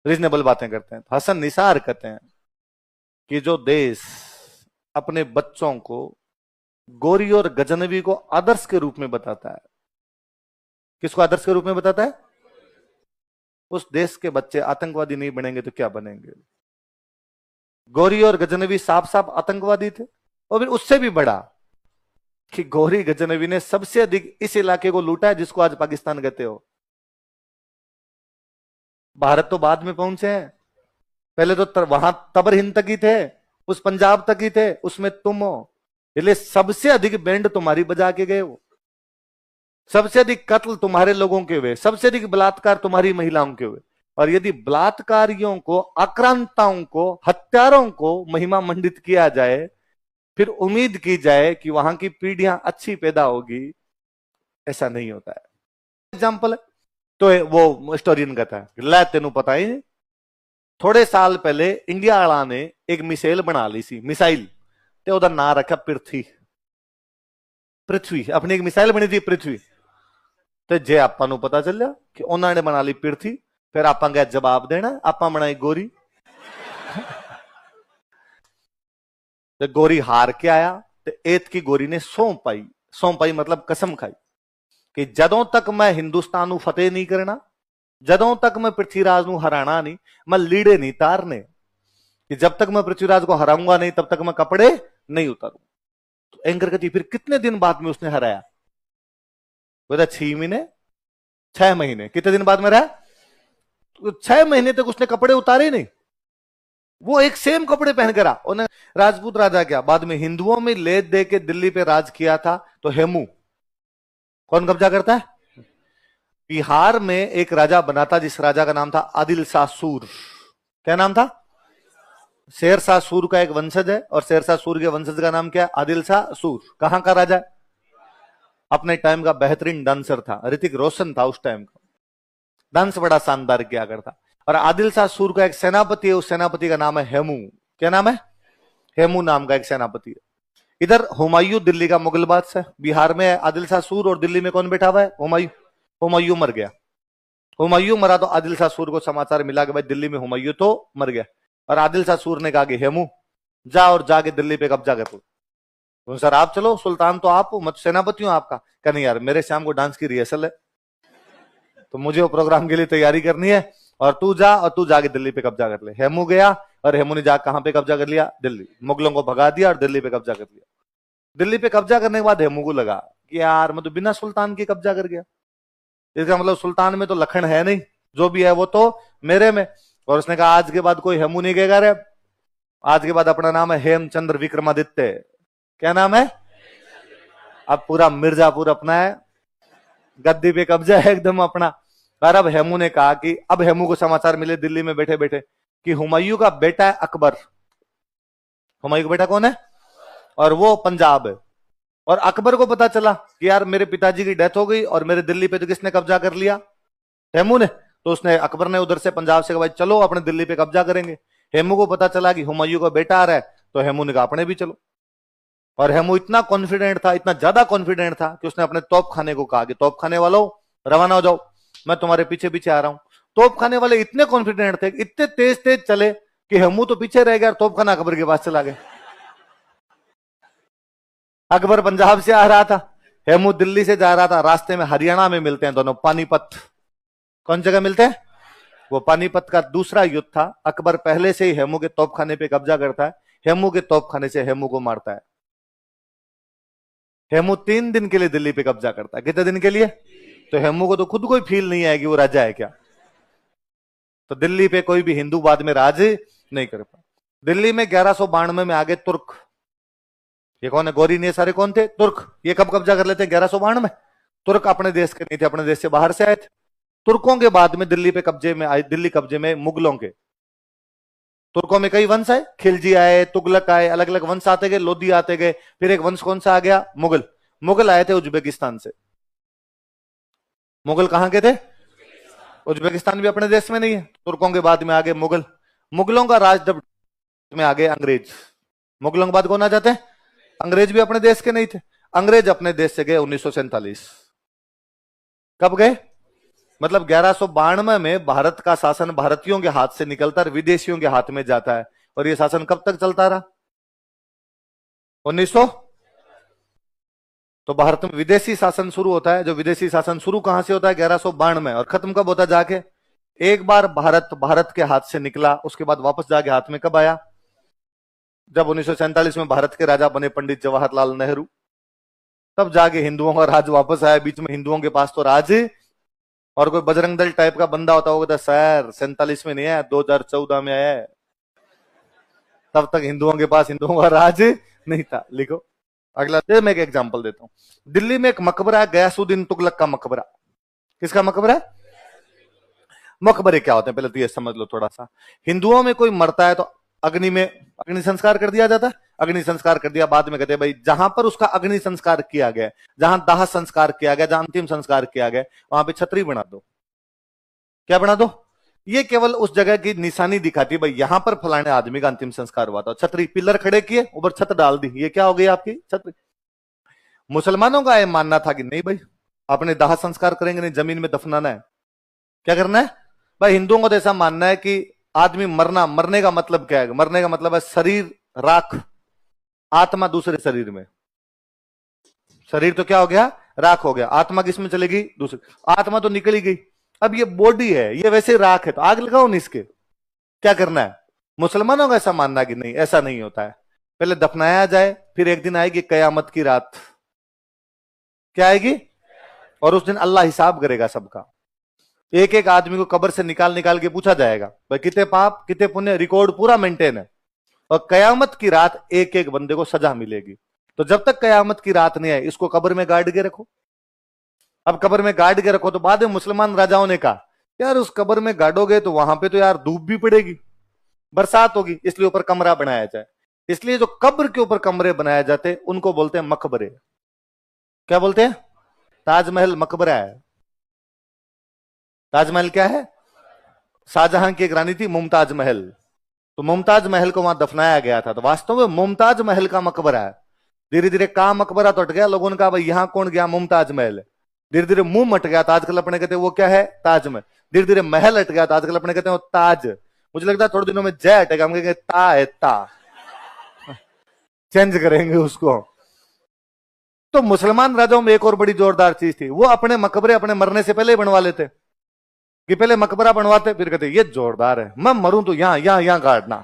Reasonable बातें करते हैं। तो हसन निसार कहते हैं कि जो देश अपने बच्चों को गोरी और गजनवी को आदर्श के रूप में बताता है, किसको आदर्श के रूप में बताता है, उस देश के बच्चे आतंकवादी नहीं बनेंगे तो क्या बनेंगे। गोरी और गजनवी साफ साफ आतंकवादी थे। और फिर उससे भी बड़ा कि गोरी गजनवी ने सबसे अधिक इस इलाके को लूटा है जिसको आज पाकिस्तान कहते हो। भारत तो बाद में पहुंचे हैं, पहले तो वहां तबर हिंद तक ही थे, उस पंजाब तक ही थे, उसमें तुम हो। इसलिए सबसे अधिक बैंड तुम्हारी बजा के गए वो, सबसे अधिक कत्ल तुम्हारे लोगों के हुए, सबसे अधिक बलात्कार तुम्हारी महिलाओं के हुए। और यदि बलात्कारियों को, आक्रांताओं को, हत्यारों को महिमा मंडित किया जाए, फिर उम्मीद की जाए कि वहां की पीढ़ियां अच्छी पैदा होगी, ऐसा नहीं होता है। एग्जाम्पल है तो वो हिस्टोरियन कहता है लै तेनू पता ही नहीं, थोड़े साल पहले इंडिया वाला ने एक मिसाइल बना ली सी, मिसाइल तो ਉਹਦਾ नाम रखा पृथ्वी। पृथ्वी अपनी एक मिसाइल बनी थी पृथ्वी। तो जे ਆਪਾਂ ਨੂੰ पता ਚੱਲਿਆ कि ਉਹਨਾਂ ਨੇ बना ली पृथ्वी, फिर ਆਪਾਂ क्या जवाब देना, ਆਪਾਂ बनाई गोरी। तो गोरी हार के आया तो एत की गोरी ने सौंप पाई, सौंप पाई मतलब कसम खाई कि जदों तक मैं हिंदुस्तान ਨੂੰ फतेह नहीं करना, जदों तक मैं पृथ्वीराज ਨੂੰ हराना नहीं, मैं लीड़े नहीं तारने, कि जब तक मैं पृथ्वीराज को हराऊंगा नहीं तब तक मैं कपड़े नहीं उतारूंगा। तो एंकर कहती फिर कितने दिन बाद में उसने हराया, बोला 6 महीने, 6 महीने। कितने दिन बाद में रहा, तो 6 महीने तक उसने कपड़े उतारे नहीं, वो एक सेम कपड़े पहन कर रहा। उन्हें राजपूत राजा क्या, बाद में हिंदुओं में लेद दे के दिल्ली पे राज किया था। तो हेमू कौन कब्जा करता है, बिहार में एक राजा बना था जिस राजा का नाम था आदिल शाह सूर। क्या नाम था, शेर शाह सूर का एक वंशज है, और शेर शाह सूर के वंशज का नाम क्या है, आदिल शाह सूर। कहां का राजा है, अपने टाइम का बेहतरीन डांसर था, ऋतिक रोशन था उस टाइम का, डांस बड़ा शानदार किया करता। और आदिल शाह सूर का एक सेनापति है, उस सेनापति का नाम है हेमू। क्या नाम है, हेमू नाम का एक सेनापति है। इधर हुमायूं दिल्ली का मुगल बादशाह, बिहार में आदिल शाह सूर, और दिल्ली में कौन बैठा हुआ है, हुमायूं। हुमायूं मर गया, हुमायूं मरा तो आदिल शाह सूर को समाचार मिला कि भाई दिल्ली में हुमायूं तो मर गया। और आदिल शाह सूर ने कहा कि हेमू जा और जाके दिल्ली पे कब्जा कर। तो सर आप चलो, सुल्तान तो आप हो, मैं सेनापति हूं आपका। कहने यार मेरे शाम को डांस की रिहर्सल है, तो मुझे वो प्रोग्राम के लिए तैयारी करनी है, और तू जा, और तू जाके दिल्ली पे कब्जा कर ले। हेमू गया, और हेमू ने जाकर कहां पे कब्जा कर लिया, दिल्ली। मुगलों को भगा दिया और दिल्ली पे कब्जा कर लिया। दिल्ली पे कब्जा करने के बाद हेमू को लगा कि यार मैं तो बिना सुल्तान के कब्जा कर गया, इसका मतलब सुल्तान में तो लखन है नहीं, जो भी है वो तो मेरे में। और उसने कहा आज के बाद कोई हेमू नहीं कहेगा रे, आज के बाद अपना नाम है हेमचंद्र विक्रमादित्य। क्या नाम है, अब पूरा मिर्जापुर अपना है, गद्दी पे कब्जा है एकदम अपना। और अब हेमू ने कहा कि अब हेमू को समाचार मिले दिल्ली में बैठे बैठे कि हुमायूं का बेटा है अकबर। हुमायूं का बेटा कौन है, और वो पंजाब है। और अकबर को पता चला कि यार मेरे पिताजी की डेथ हो गई और मेरे दिल्ली पे तो किसने कब्जा कर लिया, हेमू ने। तो उसने, अकबर ने उधर से पंजाब से कहा भाई चलो अपने दिल्ली पे कब्जा करेंगे। हेमू को पता चला कि हुमायूं का बेटा आ रहा है, तो हेमू ने कहा अपने भी चलो। और हेमू इतना कॉन्फिडेंट था, इतना ज्यादा कॉन्फिडेंट था कि उसने अपने तोप खाने को कहा कि तोप खाने वालों रवाना हो जाओ, मैं तुम्हारे पीछे पीछे आ रहा हूं। तोप खाने वाले इतने कॉन्फिडेंट थे, इतने तेज तेज चले कि हेमू तो पीछे रह गया, तोप खाना अकबर के पास चला गया। अकबर पंजाब से आ रहा था, हेमू दिल्ली से जा रहा था, रास्ते में हरियाणा में मिलते हैं दोनों, पानीपत। कौन जगह मिलते हैं, वो पानीपत का दूसरा युद्ध था। अकबर पहले से ही हेमू के तोपखाने पे कब्जा करता है, हेमू के तोपखाने से हेमू को मारता है। हेमू 3 दिन के लिए दिल्ली पे कब्जा करता है। कितने दिन के लिए, तो हेमू को तो खुद कोई फील नहीं है कि वो राजा है क्या। तो दिल्ली पे कोई भी हिंदू बाद में राज नहीं कर पाया। दिल्ली में 1192 में आगे तुर्क। ये कौन है, गौरी ने सारे कौन थे, तुर्क। ये कब कब्जा कर लेते हैं, 1192 में। तुर्क अपने देश के नहीं थे, अपने देश से बाहर से आए थे। तुर्कों के बाद में दिल्ली पे कब्जे में आए, दिल्ली कब्जे में मुगलों के। तुर्कों में कई वंश आए, खिलजी आए, तुगलक आए, अलग अलग वंश आते गए, लोधी आते गए। फिर एक वंश कौन सा आ गया, मुगल। मुगल आए थे उज्बेकिस्तान से। मुगल कहां के थे, उज्बेकिस्तान भी अपने देश में नहीं है। तुर्कों के बाद में आगे मुगल। मुगलों का राज जब में आगे अंग्रेज। मुगलों के बाद कौन आ जाते हैं, अंग्रेज भी अपने देश के नहीं थे। अंग्रेज अपने देश से गए 1947। कब गए, मतलब 1192 में भारत का शासन भारतीयों के हाथ से निकलता और विदेशियों के हाथ में जाता है। और यह शासन कब तक चलता रहा? 1900। तो भारत में विदेशी शासन शुरू होता है। जो विदेशी शासन शुरू कहां से होता है? 1192 में। और खत्म कब होता है जाके? एक बार भारत के हाथ से निकला, उसके बाद वापस जाके हाथ में कब आया? जब 1947 में भारत के राजा बने पंडित जवाहरलाल नेहरू, तब जाके हिंदुओं का राज वापस आया। बीच में हिंदुओं के पास तो राज, और कोई बजरंग दल टाइप का बंदा होता होगा, सर 47 में नहीं आया, 2014 में आया है। तब तक हिंदुओं के पास हिंदुओं का राज नहीं था। लिखो अगला। मैं एक एग्जांपल देता हूं। दिल्ली में एक मकबरा है, गयासुद्दीन तुगलक का मकबरा। किसका मकबरा है? मकबरे क्या होते हैं पहले तो ये समझ लो थोड़ा सा। हिंदुओं में कोई मरता है तो अग्नि संस्कार कर दिया जाता है। अग्नि संस्कार कर दिया, बाद में कहते हैं भाई जहां पर उसका अग्नि संस्कार किया गया, जहां दाह संस्कार किया गया, जहां अंतिम संस्कार किया गया, वहां पे छतरी बना दो। क्या बना दो? ये केवल उस जगह की निशानी दिखाती है, भाई यहां पर फलाने आदमी का अंतिम संस्कार हुआ था। छतरी, पिलर खड़े किए, ऊपर छत डाल दी, ये क्या हो गई आपकी? छतरी। मुसलमानों का यह मानना था कि नहीं भाई, अपने दाह संस्कार करेंगे नहीं, जमीन में दफनाना है। क्या करना है भाई? हिंदुओं को तो ऐसा मानना है कि आदमी मरने का मतलब क्या है? मरने का मतलब है शरीर राख, आत्मा दूसरे शरीर में। शरीर तो क्या हो गया? राख हो गया। आत्मा किसमें चलेगी? दूसरे। आत्मा तो निकल ही गई। अब ये बॉडी है, ये वैसे राख है, तो आग लगाओ नहीं इसके। क्या करना है? मुसलमानों का ऐसा मानना कि नहीं, ऐसा नहीं होता है। पहले दफनाया जाए, फिर एक दिन आएगी कयामत की रात। क्या आएगी? और उस दिन अल्लाह हिसाब करेगा सबका। एक एक आदमी को कब्र से निकाल निकाल के पूछा जाएगा भाई कितने पाप कितने पुण्य, रिकॉर्ड पूरा मेंटेन है। और कयामत की रात एक एक बंदे को सजा मिलेगी। तो जब तक कयामत की रात नहीं आए, इसको कब्र में गाड़ के रखो। अब कब्र में गाड़ के रखो तो बाद में मुसलमान राजाओं ने कहा यार उस कब्र में गाड़ोगे तो वहां पे तो यार धूप भी पड़ेगी, बरसात होगी, इसलिए ऊपर कमरा बनाया जाए। इसलिए जो कब्र के ऊपर कमरे बनाए जाते उनको बोलते हैं मकबरे। क्या बोलते हैं? ताजमहल मकबरा है। ताजमहल क्या है? शाहजहां की एक रानी थी मुमताज महल, तो मुमताज महल को वहां दफनाया गया था। तो वास्तव में मुमताज महल का मकबरा है। धीरे धीरे कहां मकबरा तो हट गया, लोगों ने कहा भाई यहां कौन गया? मुमताज महल। धीरे धीरे मुंह मट गया, तो आजकल अपने कहते हैं वो क्या है? ताजमहल। धीरे धीरे महल हट गया, तो आजकल अपने कहते हैं वो ताज। मुझे लगता है थोड़े दिनों में जय हटेगा, हम कहेंगे ता है ता, चेंज करेंगे उसको। तो मुसलमान राजाओं में एक और बड़ी जोरदार चीज थी, वो अपने मकबरे अपने मरने से पहले ही बनवा लेते। कि पहले मकबरा बनवाते, फिर कहते ये जोरदार है, मैं मरूं तो यहां गाड़ना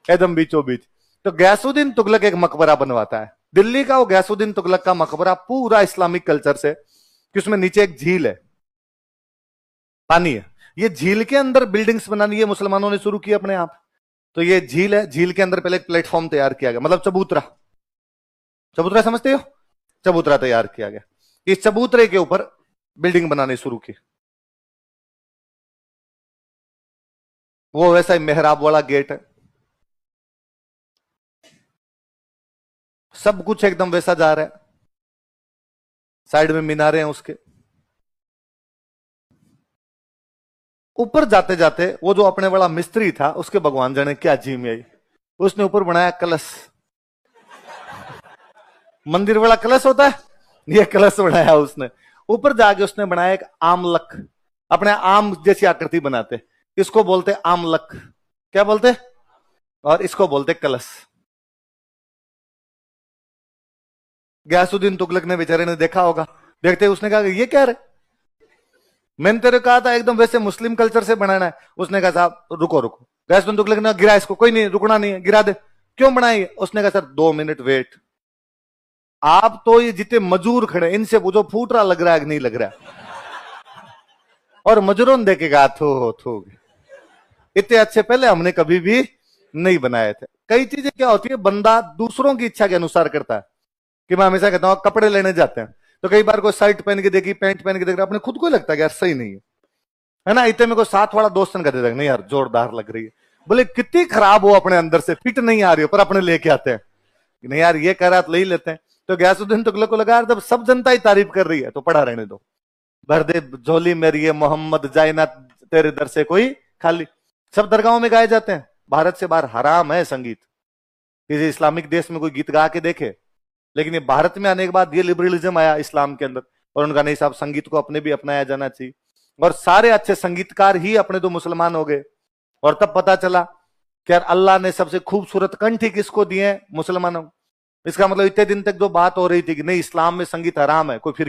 एकदम बीचों बीच। तो गयासुद्दीन तुगलक एक मकबरा बनवाता है दिल्ली का। वो गयासुद्दीन तुगलक का मकबरा पूरा इस्लामिक कल्चर से, कि उसमें नीचे एक झील है, पानी है, ये झील के अंदर बिल्डिंग्स बनानी है मुसलमानों ने शुरू की अपने आप। तो ये झील है, झील के अंदर पहले एक प्लेटफॉर्म तैयार किया गया, मतलब चबूतरा। चबूतरा समझते हो? चबूतरा तैयार किया गया। इस चबूतरे के ऊपर बिल्डिंग बनानी शुरू की। वो वैसा ही मेहराब वाला गेट है, सब कुछ एकदम वैसा जा रहा है। साइड में मीनारे हैं उसके। ऊपर जाते जाते वो जो अपने वाला मिस्त्री था, उसके भगवान जाने क्या जी में आई, उसने ऊपर बनाया कलश। मंदिर वाला कलश होता है, ये कलश बनाया उसने। ऊपर जाके उसने बनाया एक आमलक, अपने आम जैसी आकृति बनाते, इसको बोलते आमलक। क्या बोलते? और इसको बोलते कलश। गयासुद्दीन तुगलक ने बेचारे ने देखा होगा, देखते उसने कहा ये क्या रहे, मैंने तेरे कहा था एकदम वैसे मुस्लिम कल्चर से बनाना है। उसने कहा साहब रुको रुको। गयासुद्दीन तुगलक ने गिरा इसको, कोई नहीं रुकना नहीं है, गिरा दे। क्यों बनाई? उसने कहा सर 2 मिनट वेट, आप तो ये जितने मजूर खड़े इनसे पूछो फूट रहा लग रहा है कि नहीं लग रहा है। और मजूरों ने देखेगा थो इतने अच्छे पहले हमने कभी भी नहीं बनाए थे। कई चीजें क्या होती है, बंदा दूसरों की इच्छा के अनुसार करता है। कि मैं हमेशा कहता हूं कपड़े लेने जाते हैं तो कई बार कोई शर्ट पहन के देखी, पैंट पहन के देख रहा, अपने खुद को लगता है यार सही नहीं है ना। इतने में कोई साथ वाला दोस्त ने कहते नहीं यार जोरदार लग रही है। बोले कितनी खराब हो अपने अंदर से, फिट नहीं आ रही हो, पर अपने लेके आते हैं। नहीं यार ये कह रहा तो ले ही लेते हैं। तो गयासुद्दीन तुगलक को लगा जब सब जनता ही तारीफ कर रही है तो पड़ा रहने दो, भर दे झोली मेरी ये मोहम्मद जाए ना तेरे दर से कोई खाली। सब दरगाहों में गाए जाते हैं, भारत से बाहर हराम है संगीत। किसी इस्लामिक देश में कोई गीत गा के देखे, लेकिन ये भारत में आने के बाद ये लिबरलिज्म आया इस्लाम के अंदर, और उनका नहीं साहब संगीत को अपने भी अपनाया जाना चाहिए। और सारे अच्छे संगीतकार ही अपने तो मुसलमान हो गए। और तब पता चला कि यार अल्लाह ने सबसे खूबसूरत कंठी किसको दिए? मुसलमानों। इसका मतलब इतने दिन तक जो बात हो रही थी कि नहीं इस्लाम में संगीत हराम है, कोई फिर